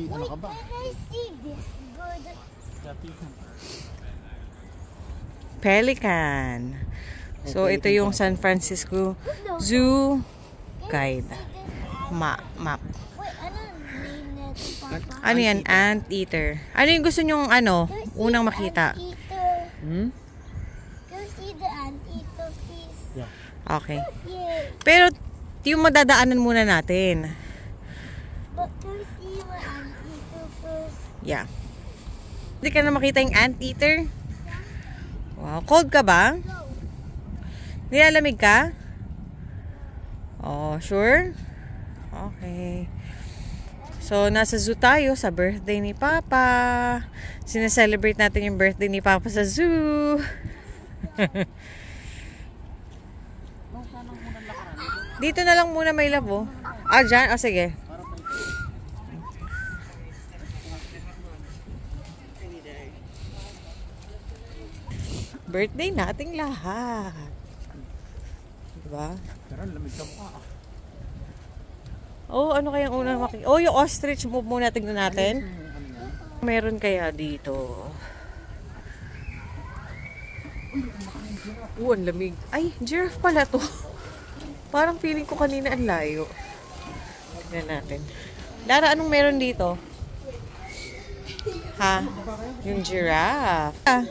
Ano ka ba? Pelican. So, ito yung San Francisco Zoo guide. Map. Ano yan? Anteater. Ano yung gusto nyong unang makita? Hmm? Go see the anteater, please. Yeah. Okay. Pero, yung madadaanan muna natin. But go see the anteater first. Yeah. Hindi ka na makita yung anteater? Wow. Cold ka ba? Nilalamig ka? Oh, sure? Okay. So, nasa zoo tayo sa birthday ni Papa. Sineselebrate natin yung birthday ni Papa sa zoo. Dito na lang muna may labo. Ah, dyan? Ah, sige. Birthday nating lahat. Diba? Pero lamig ka mukha. Oh, ano kayang unang makikita? Oh, yung ostrich move muna, tignan natin. Meron kaya dito? Oh, ang lamig. Ay, giraffe pala to. Parang feeling ko kanina ang layo. Tignan natin. Lara, anong meron dito? Ha? Yung giraffe. Ah.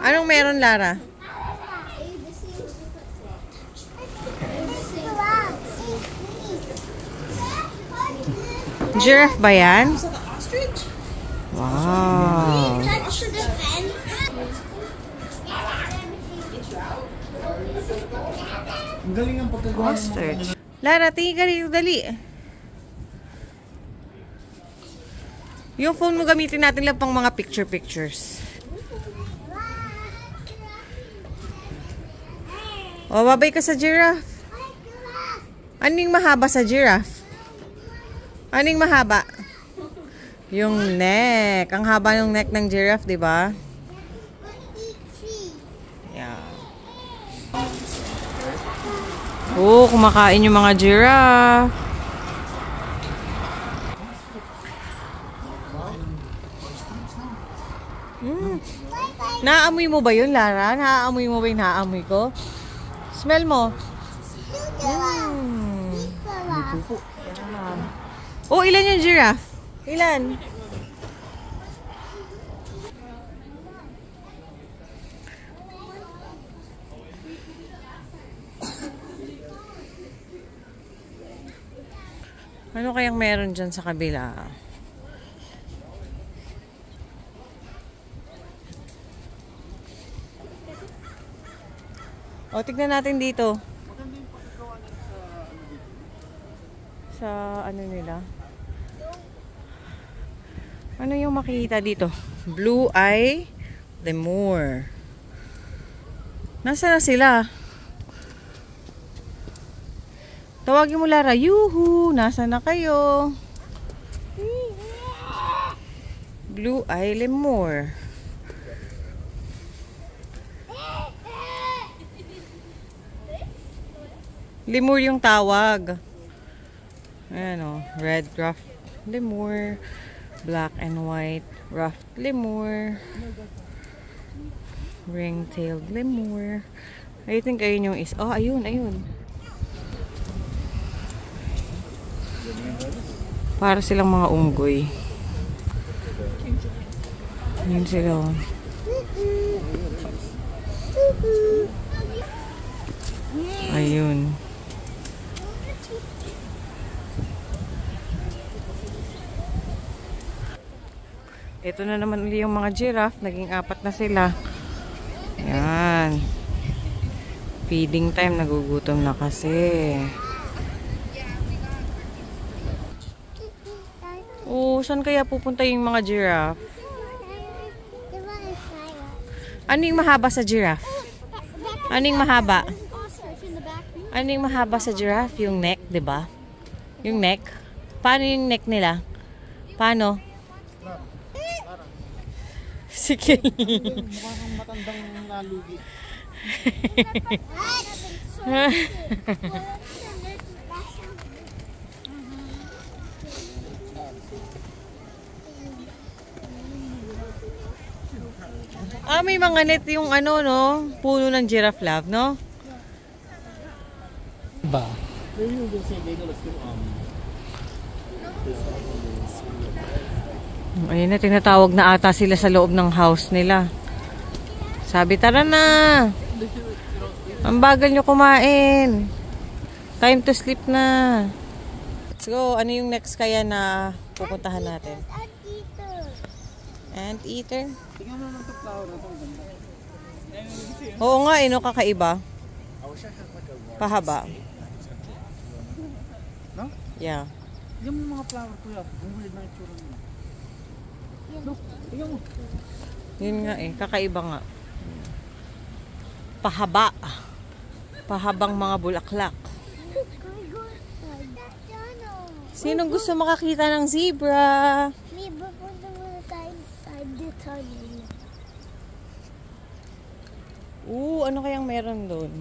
Anong meron, Lara? Giraffe ba yan? Wow. Ang galing ang pagkagawa. Ostrich. Lara, tingin ka rito, dali. Yung phone mo gamitin natin lang pang mga pictures. O, babay ka sa giraffe. Anong mahaba sa giraffe? Anong mahaba? Yung neck. Ang haba ng neck ng giraffe, di ba? Yeah. Oh, kumakain yung mga giraffe. Naamoy mo ba yun, Lara? Naamoy mo ba yung naamoy ko? Smell mo. Oh, ilan yung giraffe? Ilan? Ano kayang meron dyan sa kabila? O, tignan natin dito. Sa ano nila? Ano yung makikita dito? Blue eye lemur. Nasaan na sila? Tawagin mo, Lara. Yuhu! Nasaan na kayo? Blue eye lemur. Lemur yung tawag. Ayan o. Red ruffed lemur. Black and white ruffed lemur. Ring-tailed lemur. I think ayun yung is. Oh, ayun, ayun. Para silang mga unggoy. Ayun sila. Ayun. Ito na naman ulit yung mga giraffe. Naging 4 na sila. Ayan. Feeding time. Nagugutom na kasi. Oh, saan kaya pupunta yung mga giraffe? Anong mahaba sa giraffe? Anong mahaba? Anong mahaba sa giraffe? Yung neck, 'di ba? Yung neck. Paano yung neck nila? Paano? tricycle. Mukha kang matandang nalugi. May mga net yung ano, no? Puno ng giraffe love, no? Ba? Ayun na, tinatawag na ata sila sa loob ng house nila. Sabi, tara na! Ang bagal nyo kumain. Time to sleep na. Let's go. Ano yung next kaya na pupuntahan natin? Anteater. Tingnan mo naman ito flower na ito. Oo nga, no, kakaiba. Pahaba. No? Yeah. Tingnan mo yung mga flower ko yan. Bumulid na itsura nila. Look, tingnan mo. Yun nga eh, kakaiba nga. Pahaba. Pahabang mga bulaklak. Sinong gusto makakita ng zebra? May pupunta muna tayo inside the tunnel. Ano kayang meron doon?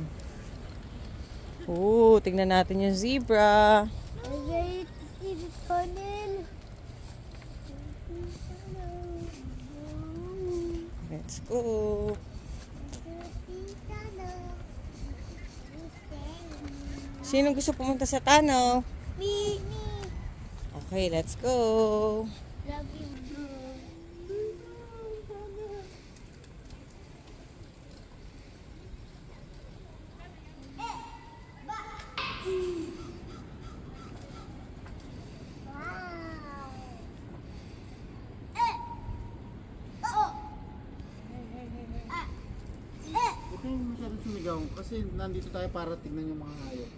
Tingnan natin yung zebra. I'm ready to see the tunnel. Let's go. Sinong gusto pumunta sa tunnel? Me. Okay, let's go. Love you. Huwag kayong masyadong sumigaw kasi nandito tayo para tignan yung mga hayop.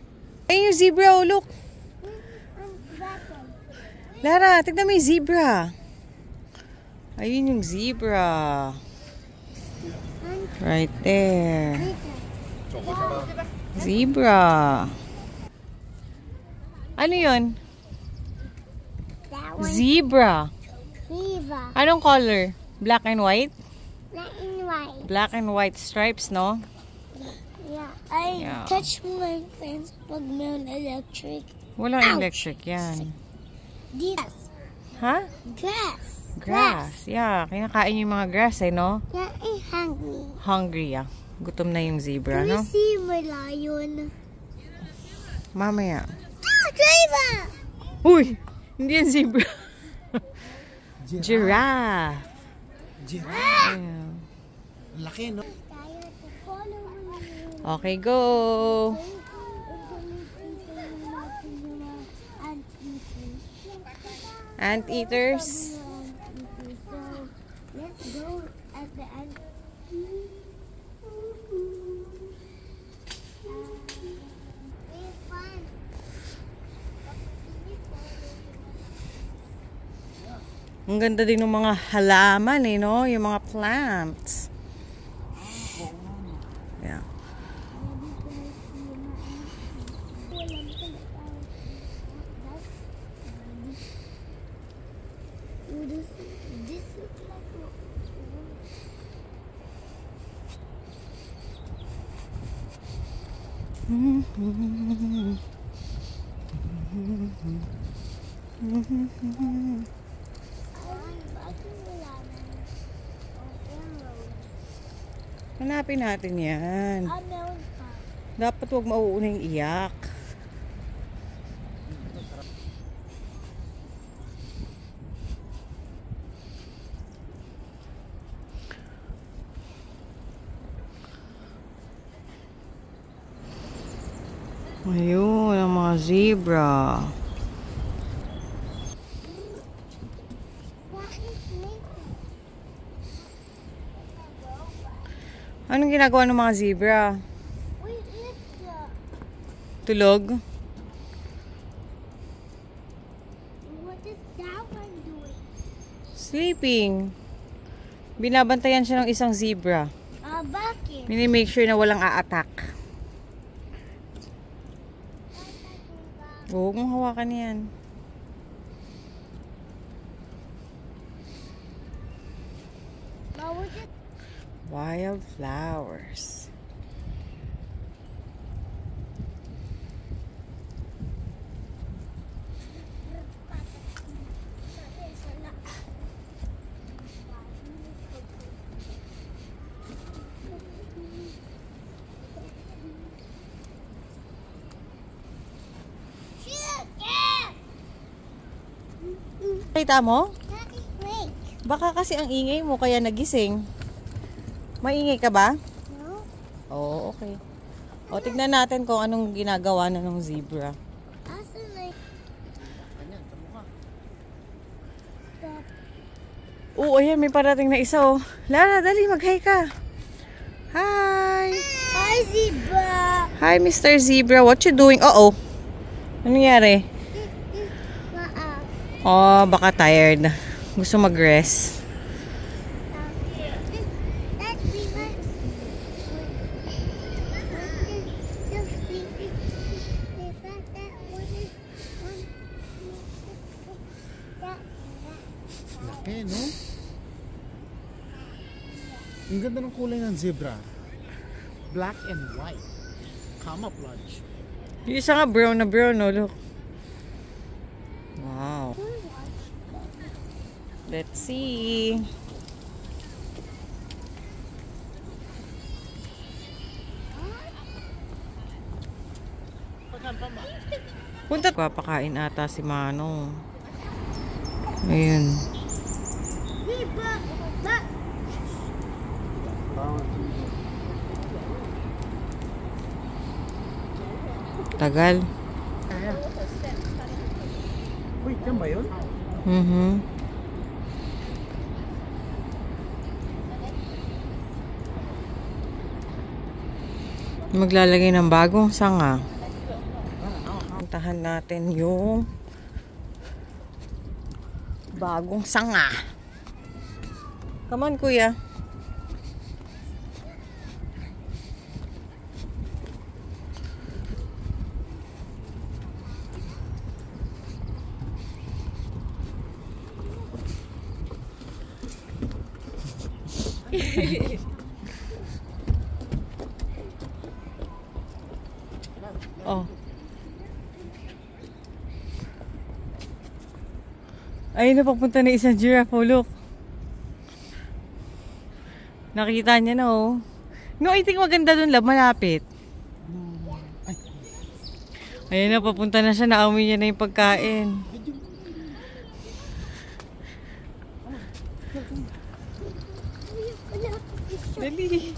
Ayun yung zebra, oh, look. Lara, tignan mo yung zebra. Ayun yung zebra. Right there. Zebra. Ano yun? That one. Zebra. Viva. Anong color? Black and white? Black and white. Black and white stripes, no? Yeah. I Yeah. touch my friends pag may electric. Walang electric yan. This. Ha? Grass. Grass. Yeah, kinakain yung mga grass, eh, no? Yeah, I'm hungry. Hungry, yeah. Gutom na yung zebra, Can no? we see my lion? Mamaya. Ah, driver! Uy! Hindi yan zebra. Giraffe. Giraffe. Yeah. Laki, no? Tayo to follow me. Okay, go. Anteaters. So, let's go at the end. It's fun. Ang ganda din ng mga halaman, eh, no? Yung mga plants. Yeah. This looks like Hanapin natin yan. meron pa. Dapat huwag mauuna yung iyak. Ayun, ang mga zebra. Anong ginagawa ng mga zebra? Wait, look. Tulog? What is that one doing? Sleeping. Binabantayan siya ng isang zebra. Bakit? Mini-make sure na walang a-attack. Huwag mong hawakan yan. Bawal Wildflowers. Kita mo? Baka kasi ang ingay mo kaya nagising. Maingay ka ba? No. Oo, okay. O, tignan natin kung anong ginagawa na ng zebra. Asan na Ganyan, sa mukha. stop? Oo, ayan, may parating na isa, oh. Lara, dali, mag-hi ka. Hi! Hi, zebra. Hi, Mr. Zebra. What you doing? Uh-oh. Ano nangyari? Oh, baka tired. Gusto mag-rest. Laki, no? Ang ganda ng kulay ng zebra. Black and white. Camouflage. Yung isa nga brown na brown, no? Look. Wow. Let's see. Punta. Papakain ata si Manong. Ayun. Tagal. Wait, yan ba yun? Maglalagay ng bagong sanga. Puntahan natin yung bagong sanga. Come on, kuya. Oh. Ayun na, papunta na isang giraffe. Oh, look. Nakita niya na, oh. No, I think maganda dun, love. Malapit. Ayun na, papunta na siya. Naamoy niya na yung pagkain. Dali.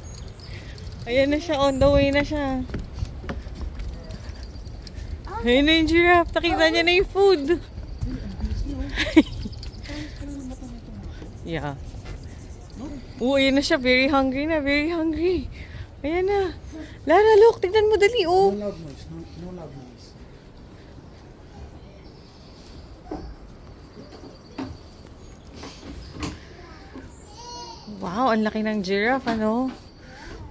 Ayan na siya. On the way na siya. Ayun na yung giraffe. Nakita niya na yung food. Yeah. Oo, ayan na siya. Very hungry na. Very hungry. Ayan na. Lara, look. Tignan mo dali, oh. No loud noise. No loud noise. Wow, ang laki ng giraffe, ano?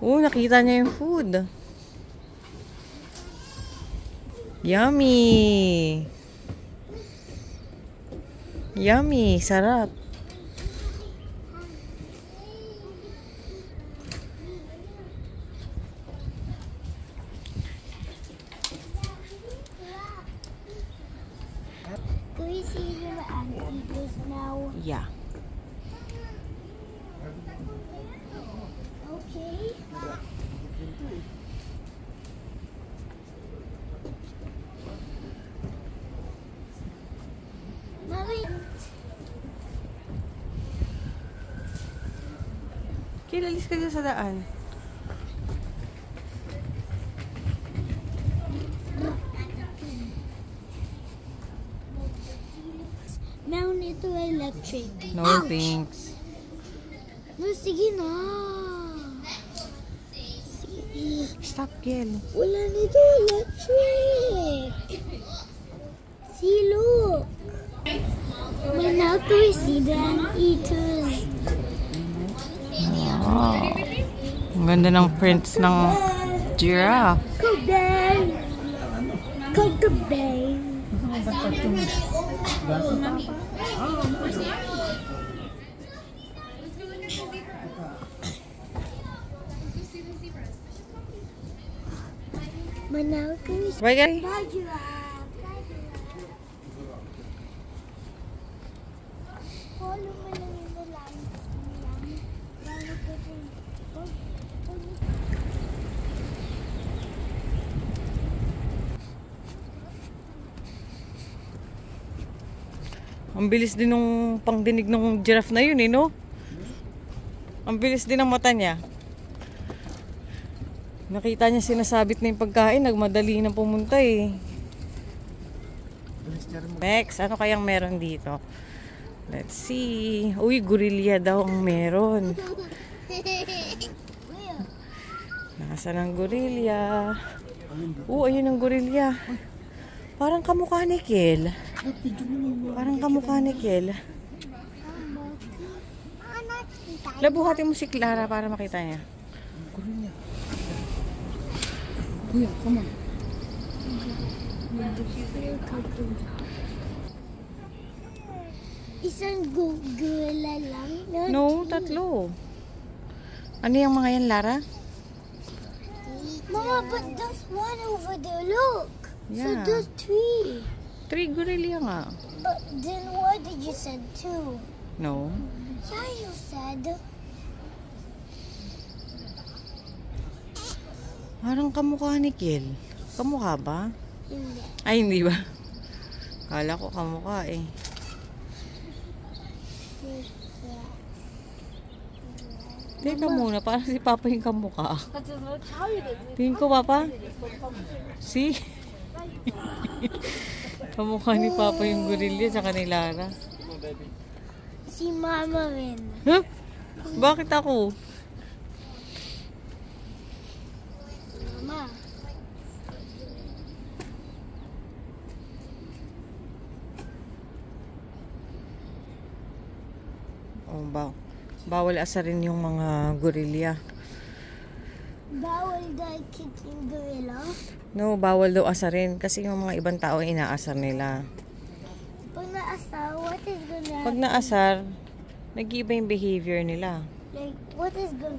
Oo, nakita niya yung food. Yummy! Yummy! Sarap! Can we see them and eat this now? Yeah. Okay. Mommy. Kilalis ka dyan sa daan. Meron ito electric. No thanks. No, sige na. Sige. Stop, Gil. Wala nito electric. See, look. But now can we see them eaters? Wow. Ang ganda ng prints ng giraffe. Kobay. Kobay. But now can we Bye, guys. Bye, giraffe. Bye, giraffe. Follow me lang in the lines. Bago ka din. Ang bilis din ng pangdinig ng giraffe na yun, eh, no? Ang bilis din ng mata niya. Nakita niya sinasabit na yung pagkain, nagmadali na pumunta, eh. Next, ano kayang meron dito? Let's see. Uy, gorilla daw ang meron. Nasaan ang gorilla? Ayun ang gorilla. Parang kamukha ni Kel. Parang kamukha ni Kel. Labuhatin mo si Clara para makita niya. Kuya, come on. Isang gorilla lang? No, tatlo. Ano yung mga yan, Lara? Mama, but there's one over there. Look. So Yeah. there's 3. 3 gorilla nga. But then why did you said 2? No. Yeah, you said. Parang kamukha ni Kel. Kamukha ba? Hindi. Ay, hindi ba? Kala ko kamukha eh. Teka muna, parang si Papa yung kamukha. Tingin ko, Papa. Si? Kamukha ni Papa yung gorilla tsaka ni Lara. Si Mama rin. Huh? Bakit ako? Mama. Oh, bawal asarin yung mga gorilla. Bawal dahil kicking gorilla? No, bawal daw asarin kasi yung mga ibang tao inaasar nila. Pag naasar, what is gonna Pag naasar, nag-iiba yung behavior nila. like, what is gonna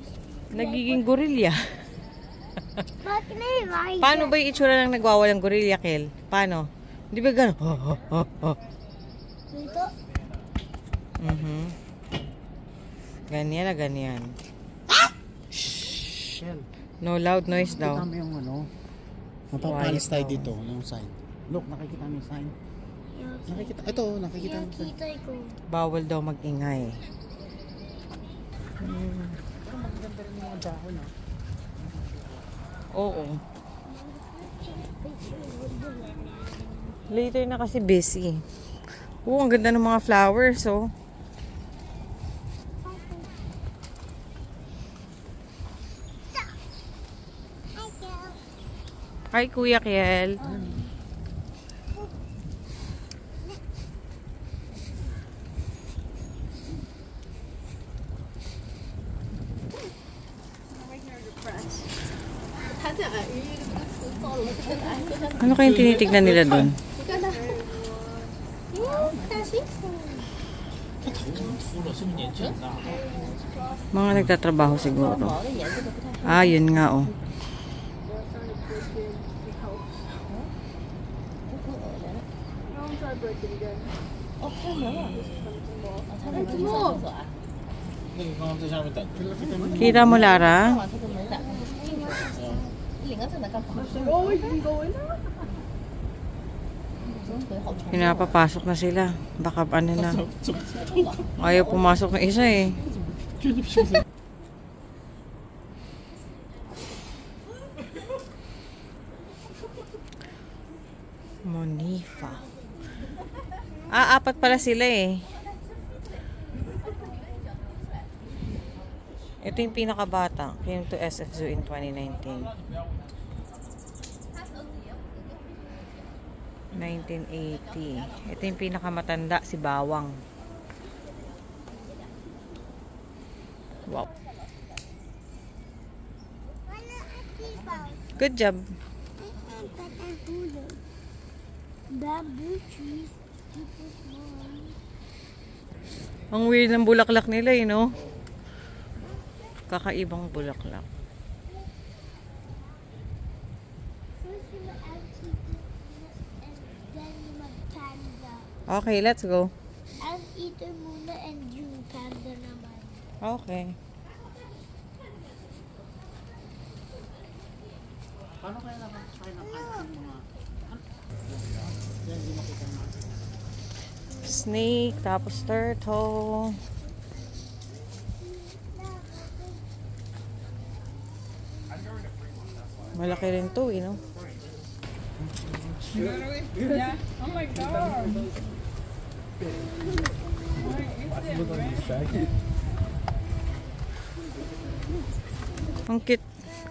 Nagiging gorilla. Bakit na yun? Makikita. Paano ba yung itsura ng nagwawalang gorilla, Kel? Paano? Di ba gano'n? Dito? Ganyan na ganyan. Shell. No loud noise daw. Kita mo yung ano. Mapapalis tayo dito, yung sign. Look, nakikita mo yung sign. Nakikita. Ito, nakikita mo yung sign. Nakikita ko. Bawal daw magingay. Pero maganda rin yung mga dahon, ah. Oo. Later na kasi busy. Oo, ang ganda ng mga flowers, oh. Hi, Kuya Kiel. Ano kayong tinitignan nila doon? Mga nagtatrabaho siguro. Ah, yun nga, oh. Kita mo, Lara? Pinapapasok na sila. Baka ano na. Ayaw pumasok ng isa eh. Monifa. Ah, 4 pala sila eh. Ito yung pinakabata. Came to SF Zoo in 2019. 1980. Ito yung pinakamatanda, si Bawang. Wow. Good job. Bamboo trees. Super small. Ang weird ng bulaklak nila, eh, no? Kakaibang bulaklak. Okay, let's go. And ito muna and yung panda naman. Okay. Paano kaya nakakain ng mga... Yan, hindi makita na. Snake, tapos turtle. Malaki rin to, no? Yeah. Oh my god. Ang cute.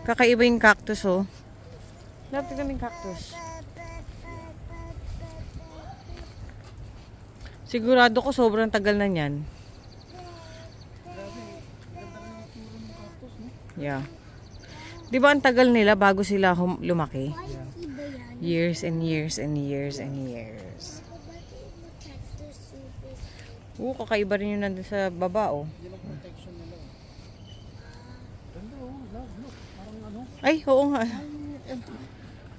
Kakaiba yung cactus, oh. Love, tignan mo yung cactus. Sigurado ko sobrang tagal na niyan. Yeah. Di ba ang tagal nila bago sila lumaki? Years and years and years and years. Kakaiba rin yun nandun sa baba, oh. Ay, oo nga.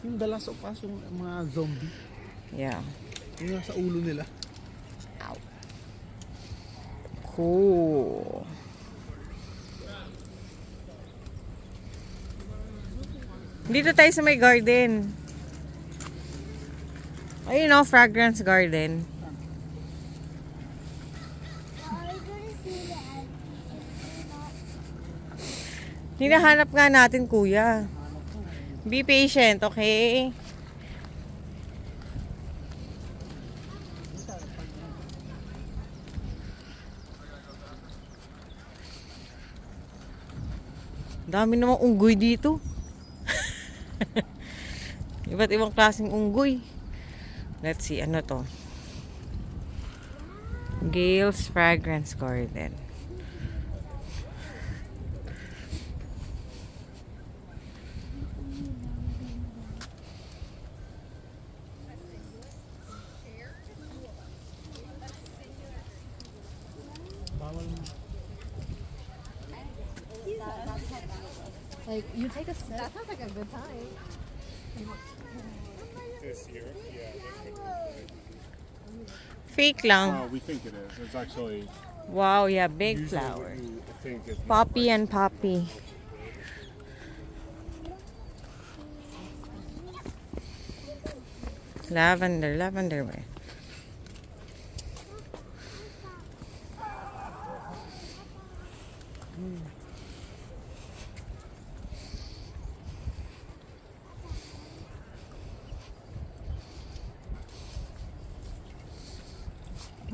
Yung The Last of Us, yung mga zombie. Yeah. Yung nasa ulo nila. Cool. Dito tayo sa may garden. Ayun, oh, fragrance garden. Hinahanap nga natin, kuya. Be patient, okay? Dami namang unggoy dito. Iba't ibang klaseng unggoy. Let's see, ano to? Gale's Fragrance Garden. Like, you take a sip. That sounds like a good time. This year, yeah. Fake lang. Well, we think it is. It's actually Wow, yeah, big usually flower. what you think is not Poppy like- and poppy. Lavender, lavender ba?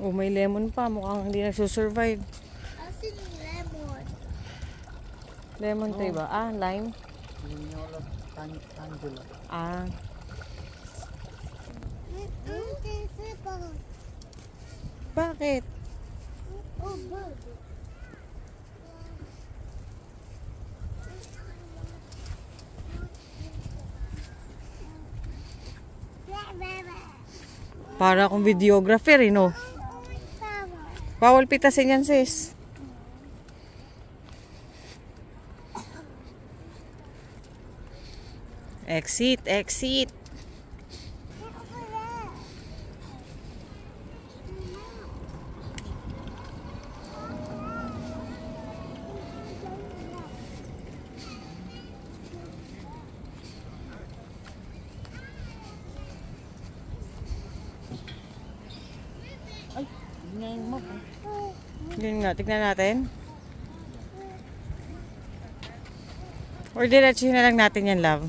Oh, may lemon pa. Mukhang hindi nagsusurvive. Asin yung lemon. Lemon tayo ba? Ah, lime? Tangula. Ah. Bakit? Oh, bird. Para akong videographer, eh, no? Bawal pitasin yan, sis. Exit, exit. Yun nga, tignan natin. Or diretsuhin na lang natin yan, love.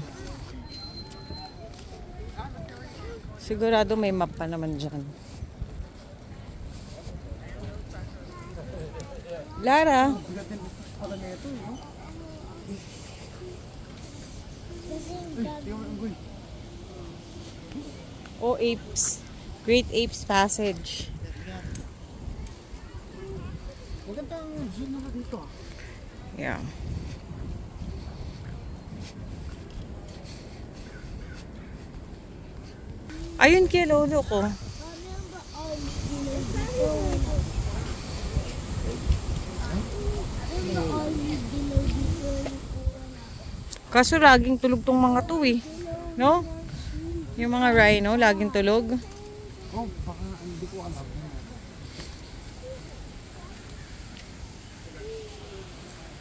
Sigurado may map pa naman dyan. Lara. Oh, Apes. Great Apes Passage. Magandang view naman dito. Yeah. Ayun kay lolo ko. Kaso laging tulog tong mga to, eh. No? Yung mga rhino, laging tulog. Oh, baka hindi ko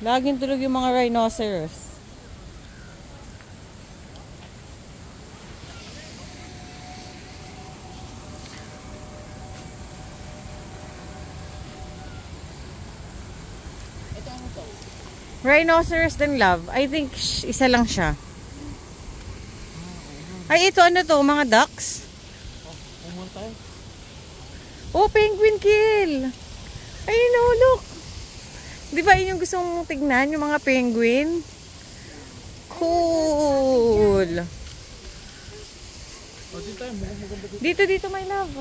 Laging tulog yung mga rhinoceros. Rhinoceros din, love. I think isa lang siya. Ay, ito ano to? Mga ducks? Oh, penguin kill! Ay, no, look! Di ba yun yung gusto mong tignan? Yung mga penguin? Cool! Dito, my love.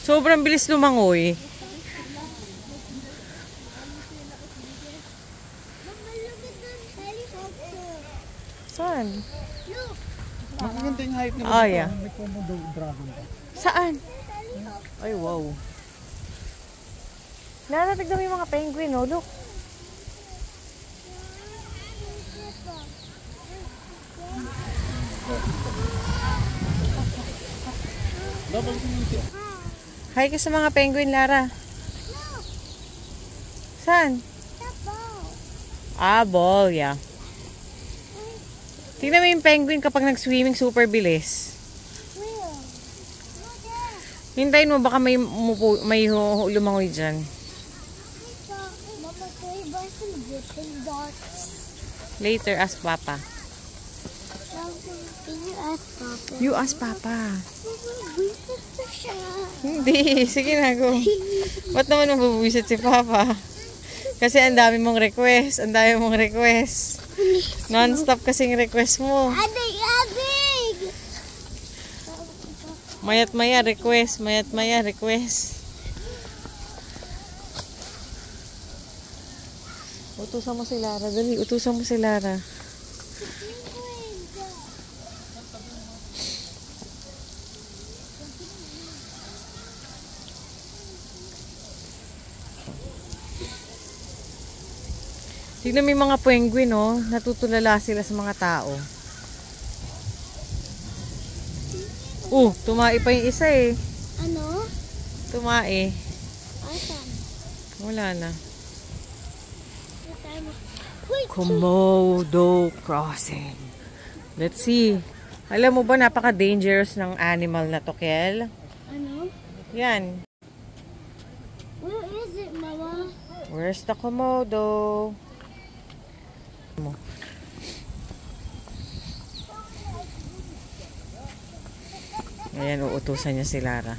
Sobrang bilis lumangoy. Saan? Magaganda yung hype nila. Oh, yeah. May Komodo dragon pa. Saan? Ay, wow. Naratignan mo yung mga penguin, oh. Look. Hi ka sa mga penguin, Lara. Saan? Ah, ball, yeah. Tingnan mo yung penguin kapag nag-swimming, super bilis. Hintayin mo, baka may lumangoy dyan. Later, ask Papa. You ask Papa. Hindi, sige na, go. Ba't naman mabubuisit si Papa? Kasi ang dami mong request. Ang dami mong request. Non-stop kasing request mo. Mayat maya request. Mayat maya request. Utusan mo si Lara. Dali, utusan mo si Lara. Tignan mo yung mga penguin, oh. Natutulala sila sa mga tao. Tumai pa yung isa, eh. Ano? Tumai. Asan? Wala na. Wait, Komodo crossing. Let's see. Alam mo ba, napaka-dangerous ng animal na to, Kel? ano? Yan. Where is it, Mama? Where's the Komodo? Ayan, uutusan niya si Lara.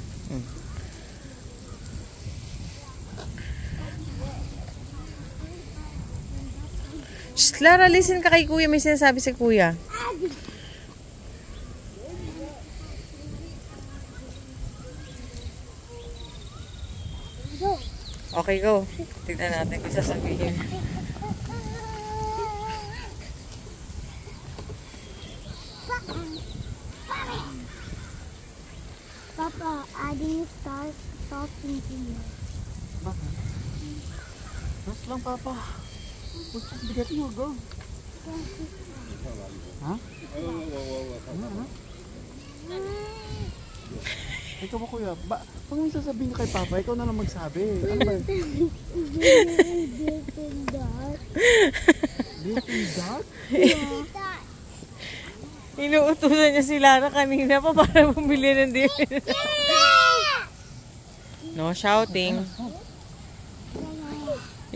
Shh, Lara, listen ka kay Kuya. May sinasabi si Kuya. Okay, go. Tignan natin kung sasabihin. Papa, Addie starts talking to me. Bakit? Rest lang, Papa. Bigat mo, go. Ha? Ano? Ikaw ba, Kuya? Pag may sasabihin kay Papa, ikaw na lang magsabi. Ano ba? Dipping dot. Dipping dot? Inuutusan niya si Lara kanina pa para bumili ng dipping. No shouting.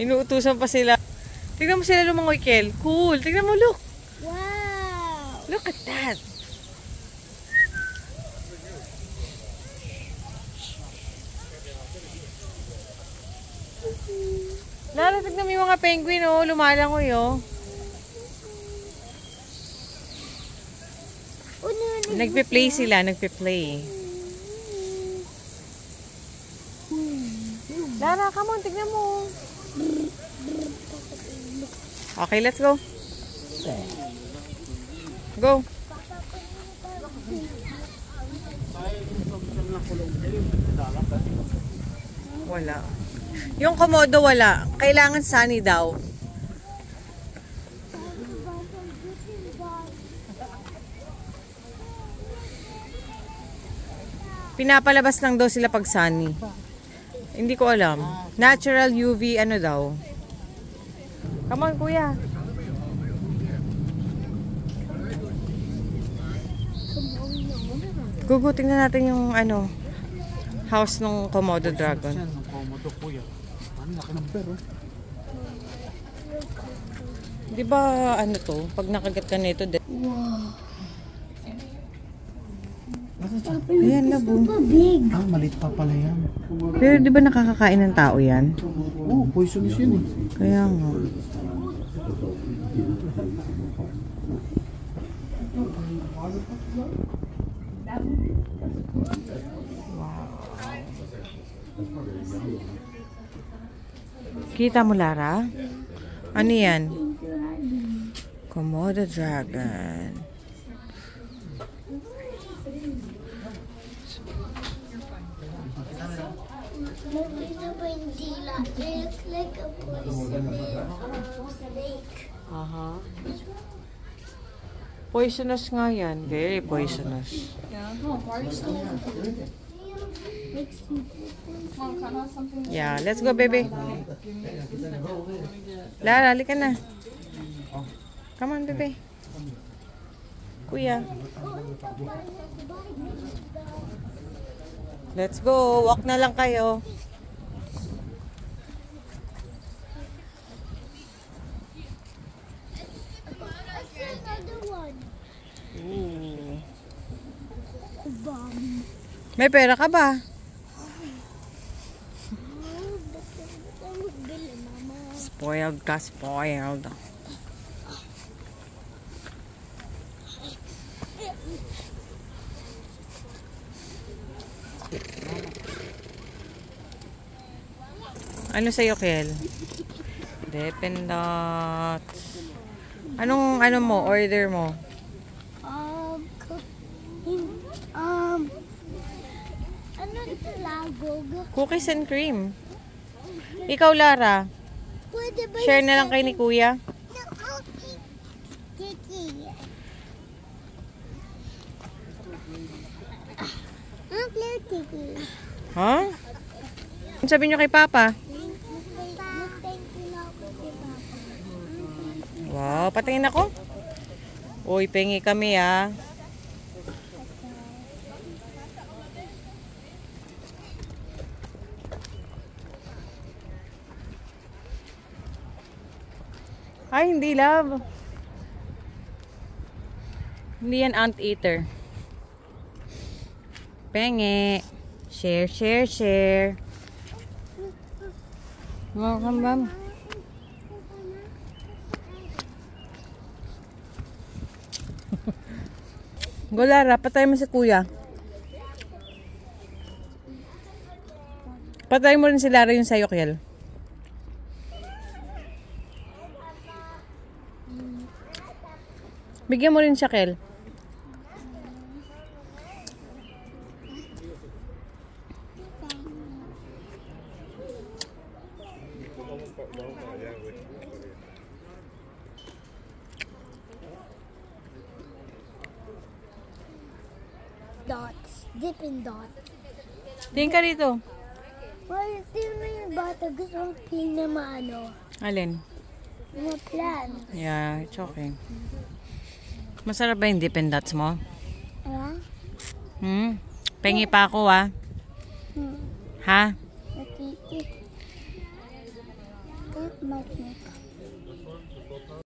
Inuutusan pa sila. Tignan mo sila lumangoy, Kel. Cool. Tignan mo, look. Wow. Look at that. Lara, tignan mo yung mga penguin, oh. Lumalangoy, oh. Nagpe-play sila, nagpe-play. Lara, come on, tignan mo. Okay, let's go. Go. Wala. Yung komodo wala. Kailangan sunny daw. Pinapalabas lang daw sila pag sunny. Hindi ko alam. Natural UV ano daw. Come on, kuya. Gugutin na natin yung ano, house ng Komodo dragon. Komodo kuya. Ano, laki ng bear, oh. Di ba ano to? Pag nakagat ka nito, ayan, labo. Ah, malit pa pala yan. Pero di ba nakakakain ng tao yan? Oh, poisonous yun eh. Kaya nga. Kita mo, Lara? Ano yan? Komodo dragon. Nakita ba yung dila? It looks like a poisonous snake. Aha. Poisonous nga yan. Very poisonous. Yeah, let's go, baby. Lara, halika na. Come on, baby. Kuya. Let's go. Walk na lang kayo. Another one. Ooh. Bomb. May pera ka ba? Spoiled ka, spoiled. Ano sa'yo, Kel? Dependots. Anong ano mo? Order mo? Ano ito, lagog? Cookies and cream. Ikaw, Lara. Pwede ba Share na lang kay ni Kuya. Tiki. Tiki. Ha? Ano sabi niyo kay Papa? Wow, patingin ako. Uy, pengi kami ah. Ay, hindi, love. Hindi yan anteater. Pengi. Share, share, share. Welcome, ma'am. Golara, patay mo si Kuya. Patay mo rin si Lara yung sayo, Kel. Bigyan mo rin siya, Kel. Dots. Dippin' dot. Tingin ka rito. Well, tingnan mo yung bata. Gusto kong ping na maano. Alin? Mga plant. Yeah, it's okay. Masarap ba yung Dippin' Dots mo? Ha? Pengi pa ako ah. Ha? Nakikit. It might make